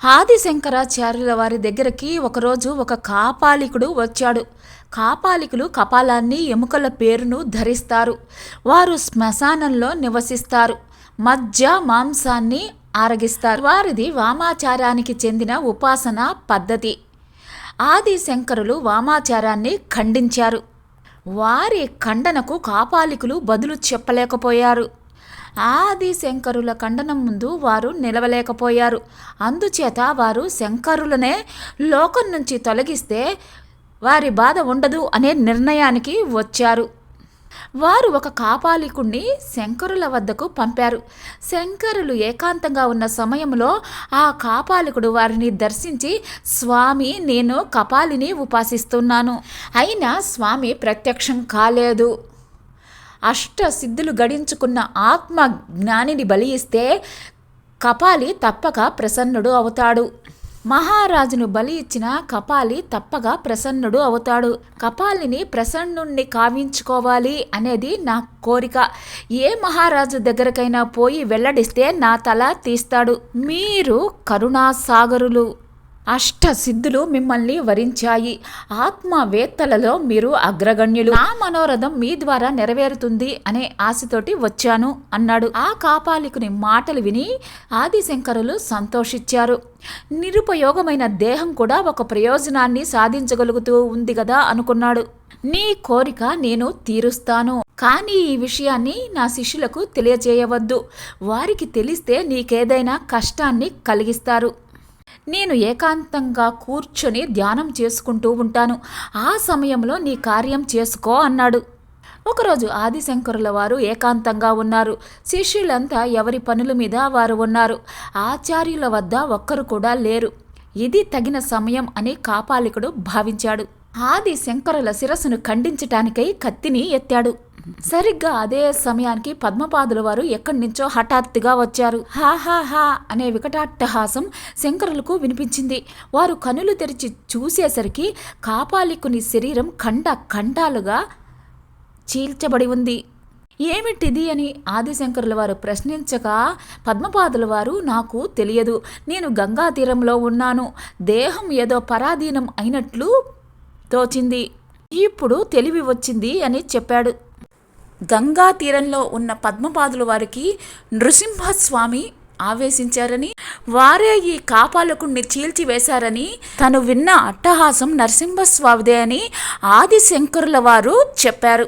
ఆదిశంకరాచార్యుల వారి దగ్గరికి ఒకరోజు ఒక కాపాలికుడు వచ్చాడు. కాపాలికులు కపాలాన్ని, ఎముకల పేరును ధరిస్తారు. వారు శ్మశానంలో నివసిస్తారు. మజ్జ మాంసాన్ని ఆరగిస్తారు. వారిది వామాచారానికి చెందిన ఉపాసన పద్ధతి. ఆదిశంకరులు వామాచారాన్ని ఖండించారు. వారి ఖండనకు కాపాలికులు బదులు చెప్పలేకపోయారు. ఆదిశంకరుల ఖండనం ముందు వారు నిలవలేకపోయారు. అందుచేత వారు శంకరులనే లోకం నుంచి తొలగిస్తే వారి బాధ ఉండదు అనే నిర్ణయానికి వచ్చారు. వారు ఒక కాపాలికుణ్ణి శంకరుల వద్దకు పంపారు. శంకరులు ఏకాంతంగా ఉన్న సమయంలో ఆ కాపాలికుడు వారిని దర్శించి, స్వామి, నేను కపాలిని ఉపాసిస్తున్నాను, అయినా స్వామి ప్రత్యక్షం కాలేదు. అష్టసిద్ధులు గడించుకున్న ఆత్మ జ్ఞానిని బలి ఇస్తే కపాలి తప్పక ప్రసన్నుడు అవుతాడు. మహారాజును బలి ఇచ్చిన కపాలి తప్పగా ప్రసన్నుడు అవుతాడు. కపాలిని ప్రసన్నుణ్ణి కావించుకోవాలి అనేది నా కోరిక. ఏ మహారాజు దగ్గరకైనా పోయి వెల్లడిస్తే నా తల తీస్తాడు. మీరు కరుణాసాగరులు. అష్టసిద్ధులు మిమ్మల్ని వరించాయి. ఆత్మవేత్తలలో మీరు అగ్రగణ్యులు. నా మనోరథం మీ ద్వారా నెరవేరుతుంది అనే ఆశతోటి వచ్చాను అన్నాడు. ఆ కాపాలికుని మాటలు విని ఆదిశంకరులు సంతోషించారు. నిరుపయోగమైన దేహం కూడా ఒక ప్రయోజనాన్ని సాధించగలుగుతూ ఉంది కదా అనుకున్నాడు. నీ కోరిక నేను తీరుస్తాను, కానీ ఈ విషయాన్ని నా శిష్యులకు తెలియజేయవద్దు. వారికి తెలిస్తే నీకేదైనా కష్టాన్ని కలిగిస్తారు. నేను ఏకాంతంగా కూర్చొని ధ్యానం చేసుకుంటూ ఉంటాను. ఆ సమయంలో నీ కార్యం చేసుకో అన్నాడు. ఒకరోజు ఆదిశంకరుల వారు ఏకాంతంగా ఉన్నారు. శిష్యులంతా ఎవరి పనుల మీద వారు ఉన్నారు. ఆచార్యుల వద్ద ఒక్కరు కూడా లేరు. ఇది తగిన సమయం అని కాపాలికుడు భావించాడు. ఆదిశంకరుల శిరస్సును ఖండించటానికై కత్తిని ఎత్తాడు. సరిగ్గా అదే సమయానికి పద్మపాదుల వారు ఎక్కడి నుంచో హఠాత్తుగా వచ్చారు. హాహాహా అనే వికటాట్టహాసం శంకరులకు వినిపించింది. వారు కనులు తెరిచి చూసేసరికి కాపాలికుని శరీరం ఖండాలుగా చీల్చబడి ఉంది. ఏమిటిది అని ఆదిశంకరుల వారు ప్రశ్నించగా, పద్మపాదుల వారు, నాకు తెలియదు, నేను గంగా తీరంలో ఉన్నాను. దేహం ఏదో పరాధీనం అయినట్లు తోచింది. ఇప్పుడు తెలివి వచ్చింది అని చెప్పాడు. గంగా తీరంలో ఉన్న పద్మపాదుల వారికి నృసింహస్వామి ఆవేశించారని, వారే ఈ కాపాలకుణ్ణి చీల్చివేశారని, తను విన్న అట్టహాసం నరసింహస్వామిదే అని ఆదిశంకరుల వారు చెప్పారు.